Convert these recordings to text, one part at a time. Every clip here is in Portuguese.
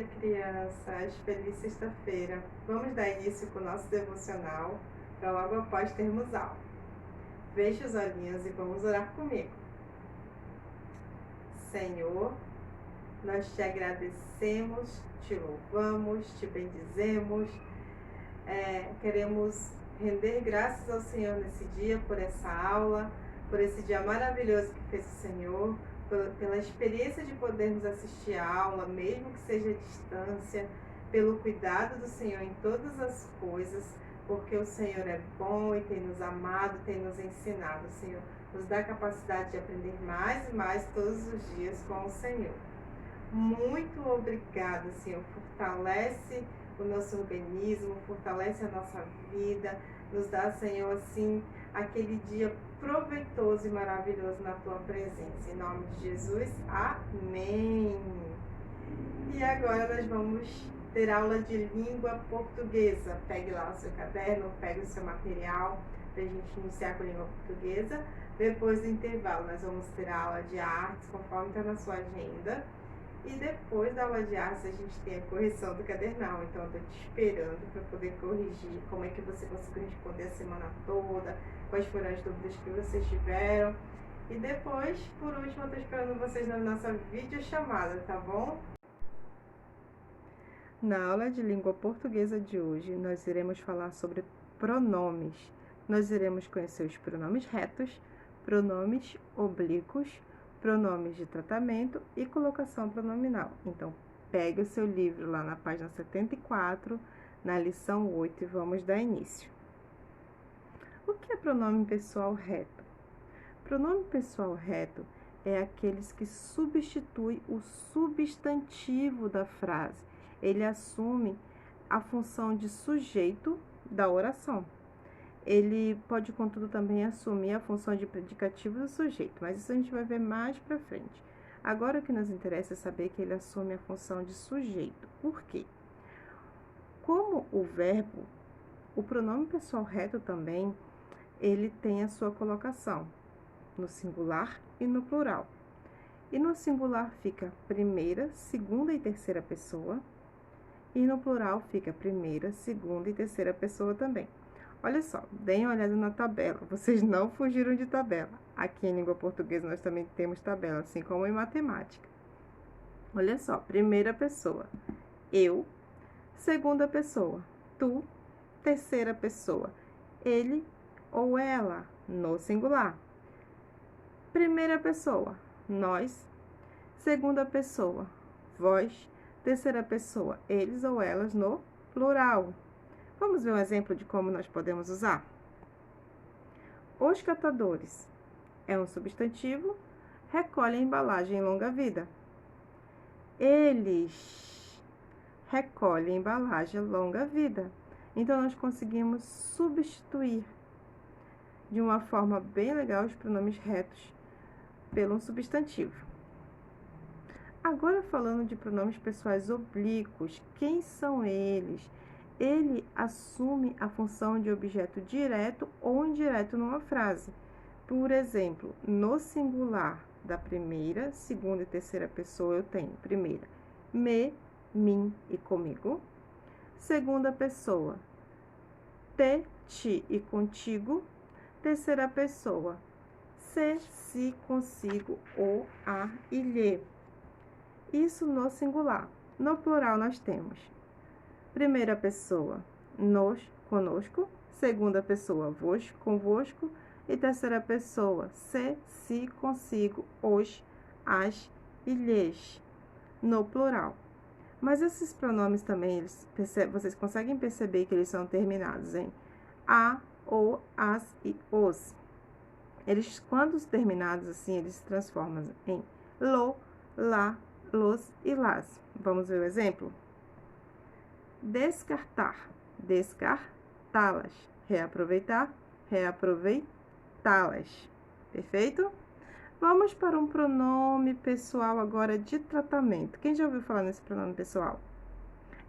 dia, crianças. Feliz sexta-feira. Vamos dar início com o nosso devocional para logo após termos aula. Feche os olhinhos e vamos orar comigo. Senhor, nós te agradecemos, te louvamos, te bendizemos. Queremos render graças ao Senhor nesse dia por essa aula, por esse dia maravilhoso que fez o Senhor, pela experiência de podermos assistir a aula, mesmo que seja à distância, pelo cuidado do Senhor em todas as coisas, porque o Senhor é bom e tem nos amado, tem nos ensinado. O Senhor nos dá a capacidade de aprender mais e mais todos os dias com o Senhor. Muito obrigada, Senhor. Fortalece o nosso organismo, fortalece a nossa vida, nos dá, Senhor, assim, aquele dia proveitoso e maravilhoso na Tua presença. Em nome de Jesus, amém. E agora nós vamos ter aula de língua portuguesa. Pegue lá o seu caderno, pegue o seu material para a gente iniciar com a língua portuguesa. Depois do intervalo, nós vamos ter a aula de artes, conforme está na sua agenda. E depois da aula de artes, a gente tem a correção do cadernal. Então, eu estou te esperando para poder corrigir como é que você conseguiu responder a semana toda, quais foram as dúvidas que vocês tiveram. E depois, por último, eu estou esperando vocês na nossa videochamada, tá bom? Na aula de língua portuguesa de hoje, nós iremos falar sobre pronomes. Nós iremos conhecer os pronomes retos, pronomes oblíquos, pronomes de tratamento e colocação pronominal. Então, pegue o seu livro lá na página 74, na lição 8, e vamos dar início. O que é pronome pessoal reto? Pronome pessoal reto é aqueles que substitui o substantivo da frase. Ele assume a função de sujeito da oração. Ele pode, contudo, também assumir a função de predicativo do sujeito, mas isso a gente vai ver mais para frente. Agora, o que nos interessa é saber que ele assume a função de sujeito. Por quê? Como o verbo, o pronome pessoal reto também, ele tem a sua colocação no singular e no plural. E no singular fica primeira, segunda e terceira pessoa, e no plural fica primeira, segunda e terceira pessoa também. Olha só, deem uma olhada na tabela, vocês não fugiram de tabela. Aqui em língua portuguesa nós também temos tabela, assim como em matemática. Olha só, primeira pessoa, eu, segunda pessoa, tu, terceira pessoa, ele ou ela, no singular. Primeira pessoa, nós, segunda pessoa, vós, terceira pessoa, eles ou elas, no plural. Vamos ver um exemplo de como nós podemos usar? Os catadores é um substantivo, recolhem embalagem em longa vida. Eles recolhem embalagem em longa vida. Então, nós conseguimos substituir de uma forma bem legal os pronomes retos pelo substantivo. Agora, falando de pronomes pessoais oblíquos, quem são eles? Ele assume a função de objeto direto ou indireto numa frase. Por exemplo, no singular da primeira, segunda e terceira pessoa, eu tenho primeira, me, mim e comigo. Segunda pessoa, te, ti e contigo. Terceira pessoa, se, si, consigo, o, a e lhe. Isso no singular. No plural, nós temos primeira pessoa, nos, conosco. Segunda pessoa, vos, convosco. E terceira pessoa, se, si, consigo, os, as e lhes, no plural. Mas esses pronomes também, vocês conseguem perceber que eles são terminados em a, o, as e os. Eles, quando terminados assim, eles se transformam em lo, lá, los e las. Vamos ver o exemplo? Descartar, descartá-las. Reaproveitar, reaproveitá-las. Perfeito? Vamos para um pronome pessoal agora de tratamento. Quem já ouviu falar nesse pronome pessoal?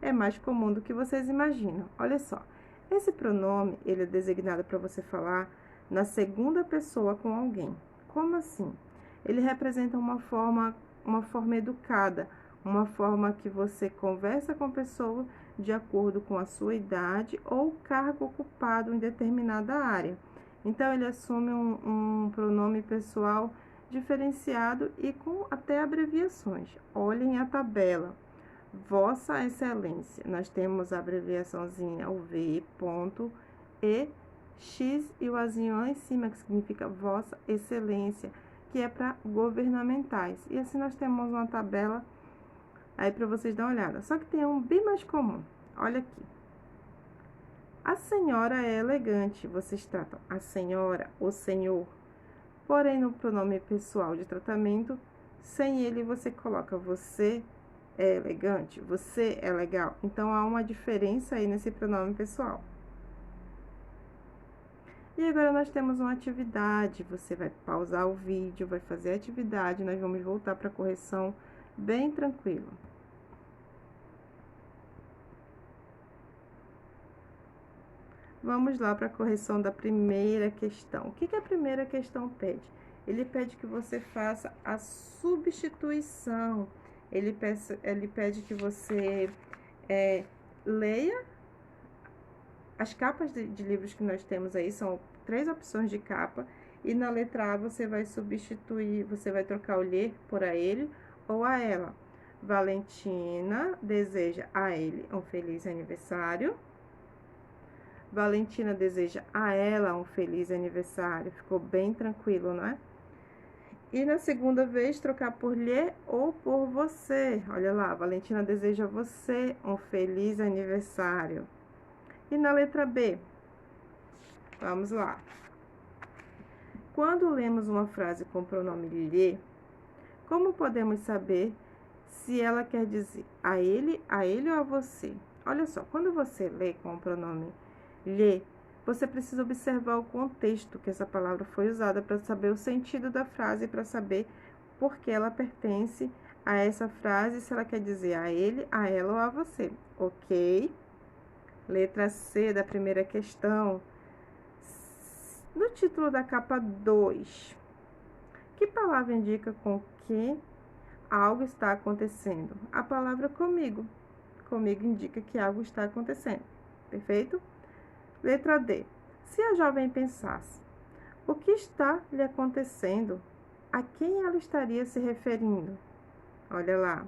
É mais comum do que vocês imaginam. Olha só, esse pronome, ele é designado para você falar na segunda pessoa com alguém. Como assim? Ele representa uma forma educada, uma forma que você conversa com a pessoa de acordo com a sua idade ou cargo ocupado em determinada área. Então, ele assume um pronome pessoal diferenciado e com até abreviações. Olhem a tabela. Vossa Excelência. Nós temos a abreviaçãozinha, o V, ponto, E, X e o azinho lá em cima, que significa Vossa Excelência, que é para governamentais. E assim nós temos uma tabela aí para vocês darem uma olhada. Só que tem um bem mais comum. Olha aqui. A senhora é elegante. Vocês tratam a senhora, o senhor. Porém, no pronome pessoal de tratamento, sem ele você coloca você é elegante, você é legal. Então, há uma diferença aí nesse pronome pessoal. E agora nós temos uma atividade. Você vai pausar o vídeo, vai fazer a atividade. Nós vamos voltar para a correção bem tranquilo. Vamos lá para a correção da primeira questão. O que a primeira questão pede? Ele pede que você faça a substituição. Ele pede que você leia as capas de livros que nós temos aí, são 3 opções de capa, e na letra A você vai substituir, você vai trocar o ler por a ele ou a ela. Valentina deseja a ele um feliz aniversário. Valentina deseja a ela um feliz aniversário. Ficou bem tranquilo, não é? E na segunda vez, trocar por lhe ou por você. Olha lá, Valentina deseja a você um feliz aniversário. E na letra B, vamos lá. Quando lemos uma frase com o pronome lhe, como podemos saber se ela quer dizer a ele ou a você? Olha só, quando você lê com o pronome lhe, você precisa observar o contexto que essa palavra foi usada para saber o sentido da frase, para saber por que ela pertence a essa frase, se ela quer dizer a ele, a ela ou a você, ok? Letra C da primeira questão. No título da capa 2, que palavra indica com que algo está acontecendo? A palavra comigo. Comigo indica que algo está acontecendo, perfeito? Letra D. Se a jovem pensasse, o que está lhe acontecendo? A quem ela estaria se referindo? Olha lá.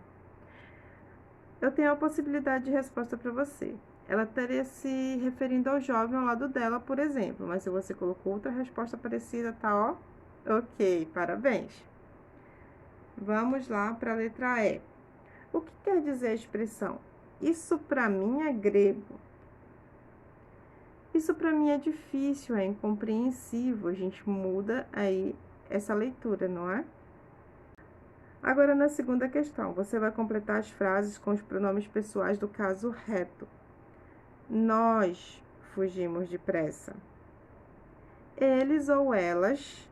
Eu tenho a possibilidade de resposta para você. Ela estaria se referindo ao jovem ao lado dela, por exemplo. Mas se você colocou outra resposta parecida, tá ó? Ok, parabéns. Vamos lá para a letra E. O que quer dizer a expressão? Isso para mim é grego. Isso para mim é difícil, é incompreensível. A gente muda aí essa leitura, não é? Agora, na segunda questão, você vai completar as frases com os pronomes pessoais do caso reto. Nós fugimos depressa. Eles ou elas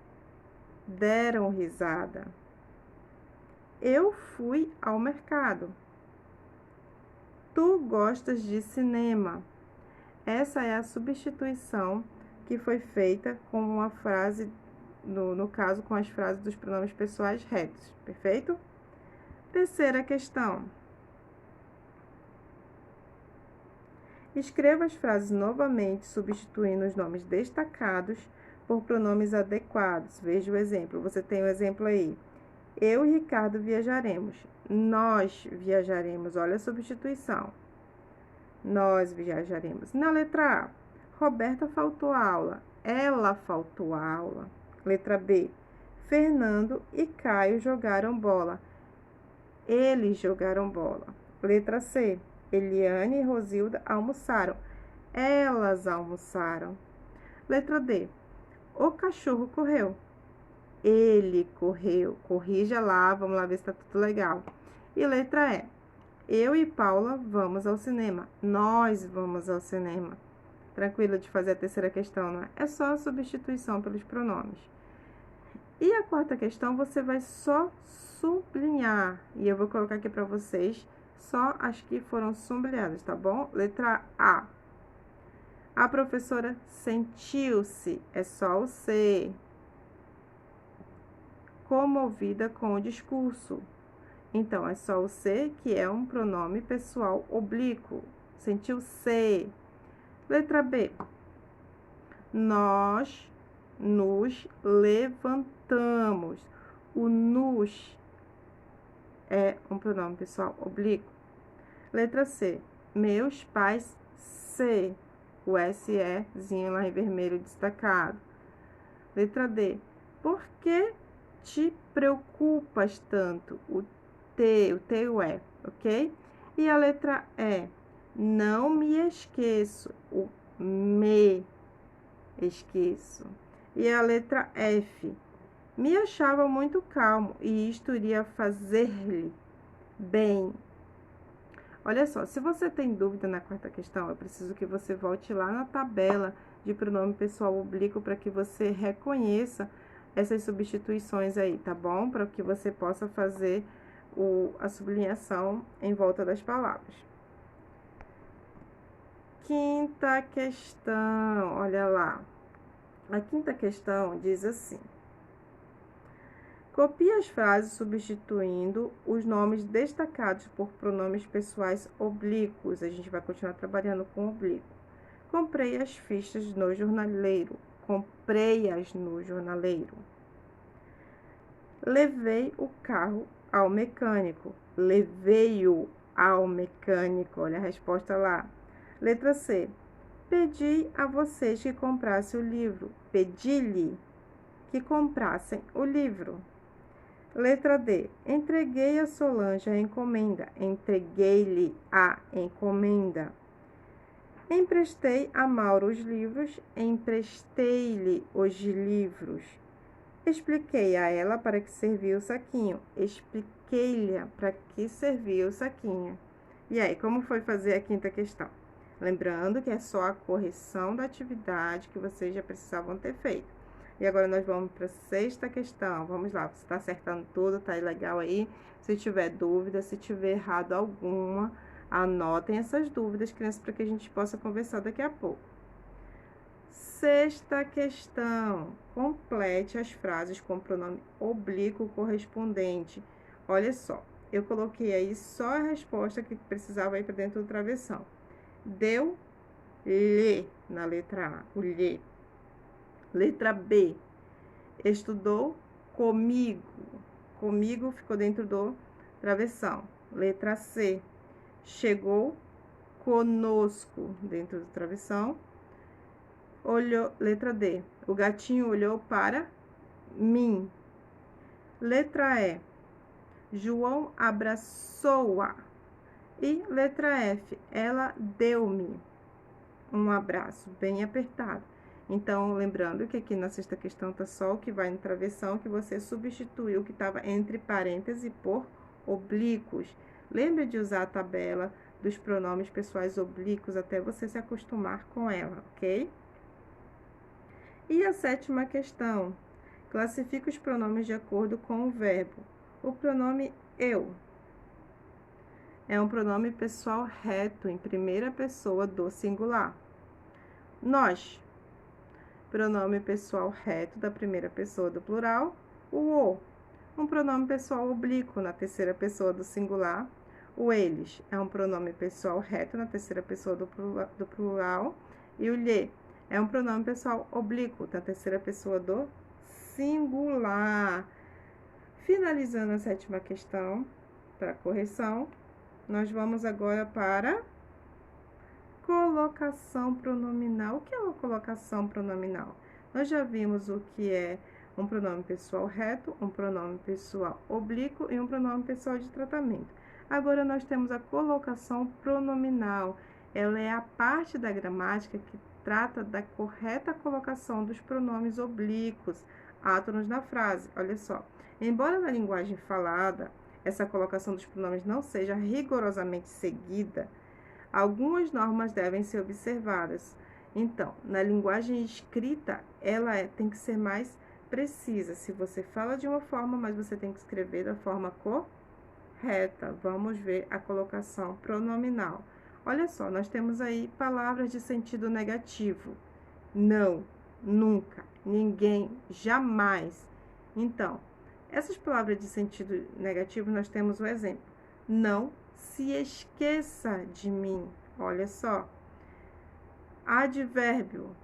deram risada. Eu fui ao mercado. Tu gostas de cinema. Essa é a substituição que foi feita com uma frase, no caso, com as frases dos pronomes pessoais retos, perfeito? Terceira questão. Escreva as frases novamente, substituindo os nomes destacados por pronomes adequados. Veja o exemplo. Você tem o exemplo aí. Eu e Ricardo viajaremos. Nós viajaremos. Olha a substituição. Nós viajaremos. Na letra A, Roberta faltou a aula. Ela faltou a aula. Letra B, Fernando e Caio jogaram bola. Eles jogaram bola. Letra C, Eliane e Rosilda almoçaram. Elas almoçaram. Letra D, o cachorro correu. Ele correu. Corrija lá, vamos lá ver se tá tudo legal. E letra E, eu e Paula vamos ao cinema. Nós vamos ao cinema. Tranquilo de fazer a terceira questão, não é? É só a substituição pelos pronomes. E a quarta questão, você vai só sublinhar. E eu vou colocar aqui para vocês só as que foram sublinhadas, tá bom? Letra A. A professora sentiu-se. É só o C. Comovida com o discurso. Então, é só o se, que é um pronome pessoal oblíquo. Sentiu se. Letra B. Nós nos levantamos. O nos é um pronome pessoal oblíquo. Letra C. Meus pais se. O SEzinho lá em vermelho destacado. Letra D. Por que te preocupas tanto? O T e o E, ok? E a letra E. Não me esqueço. O me esqueço. E a letra F. Me achava muito calmo e isto iria fazer-lhe bem. Olha só, se você tem dúvida na quarta questão, eu preciso que você volte lá na tabela de pronome pessoal oblíquo para que você reconheça essas substituições aí, tá bom? Para que você possa fazer a sublinhação em volta das palavras. Quinta questão, olha lá. A quinta questão diz assim: copie as frases substituindo os nomes destacados por pronomes pessoais oblíquos. A gente vai continuar trabalhando com oblíquo. Comprei as fichas no jornaleiro. Comprei-as no jornaleiro. Levei o carro ao mecânico. Levei-o ao mecânico. Olha a resposta lá. Letra C. Pedi a vocês que comprassem o livro. Pedi-lhe que comprassem o livro. Letra D. Entreguei a Solange a encomenda. Entreguei-lhe a encomenda. Emprestei a Mauro os livros. Emprestei-lhe os livros. Expliquei a ela para que servia o saquinho. Expliquei-lhe para que servia o saquinho. E aí, como foi fazer a quinta questão? Lembrando que é só a correção da atividade que vocês já precisavam ter feito. E agora nós vamos para a sexta questão. Vamos lá, você está acertando tudo, tá legal aí? Se tiver dúvida, se tiver errado alguma, anotem essas dúvidas, crianças, para que a gente possa conversar daqui a pouco. Sexta questão. Complete as frases com o pronome oblíquo correspondente. Olha só, eu coloquei aí só a resposta que precisava ir para dentro do travessão. Deu-lhe na letra A, o lhe. Letra B. Estudou comigo. Comigo ficou dentro do travessão. Letra C. Chegou conosco dentro do travessão. Olhou, letra D. O gatinho olhou para mim. Letra E. João abraçou-a. E letra F. Ela deu-me um abraço bem apertado. Então, lembrando que aqui na sexta questão tá só o que vai no travessão, que você substituiu o que estava entre parênteses por oblíquos. Lembre de usar a tabela dos pronomes pessoais oblíquos até você se acostumar com ela, ok? E a sétima questão. Classifique os pronomes de acordo com o verbo. O pronome eu é um pronome pessoal reto em primeira pessoa do singular. Nós, pronome pessoal reto da primeira pessoa do plural. O, um pronome pessoal oblíquo na terceira pessoa do singular. O eles é um pronome pessoal reto na terceira pessoa do plural. E o lhe é um pronome pessoal oblíquo na terceira pessoa do singular. Finalizando a sétima questão para correção, nós vamos agora para colocação pronominal. O que é uma colocação pronominal? Nós já vimos o que é um pronome pessoal reto, um pronome pessoal oblíquo e um pronome pessoal de tratamento. Agora, nós temos a colocação pronominal. Ela é a parte da gramática que trata da correta colocação dos pronomes oblíquos, átonos na frase. Olha só, embora na linguagem falada essa colocação dos pronomes não seja rigorosamente seguida, algumas normas devem ser observadas. Então, na linguagem escrita, ela tem que ser mais precisa. Se você fala de uma forma, mas você tem que escrever da forma correta. Vamos ver a colocação pronominal. Olha só, nós temos aí palavras de sentido negativo. Não, nunca, ninguém, jamais. Então, Essas palavras de sentido negativo, nós temos o exemplo. Não se esqueça de mim. Olha só. Advérbio.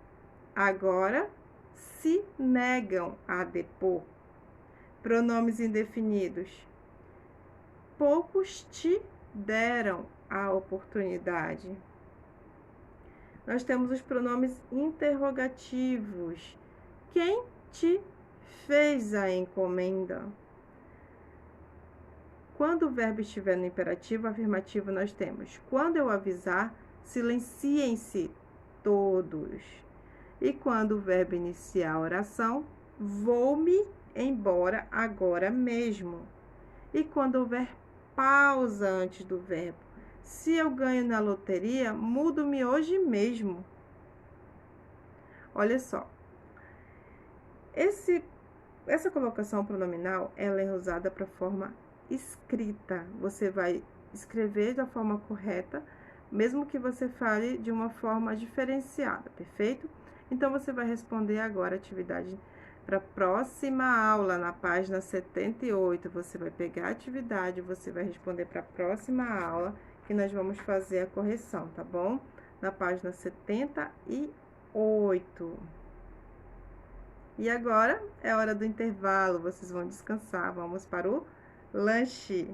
Agora se negam a depor. Pronomes indefinidos. Poucos te deram a oportunidade. Nós temos os pronomes interrogativos. Quem te fez a encomenda? Quando o verbo estiver no imperativo afirmativo, nós temos: quando eu avisar, silenciem-se todos. E quando o verbo iniciar a oração, vou-me embora agora mesmo. E quando houver pausa antes do verbo, se eu ganho na loteria, mudo-me hoje mesmo. Olha só. Essa colocação pronominal, ela é usada para forma escrita. Você vai escrever da forma correta, mesmo que você fale de uma forma diferenciada, perfeito? Então, você vai responder agora a atividade para a próxima aula, na página 78. Você vai pegar a atividade, você vai responder para a próxima aula, que nós vamos fazer a correção, tá bom? Na página 78. E agora é hora do intervalo, vocês vão descansar, vamos para o lanche.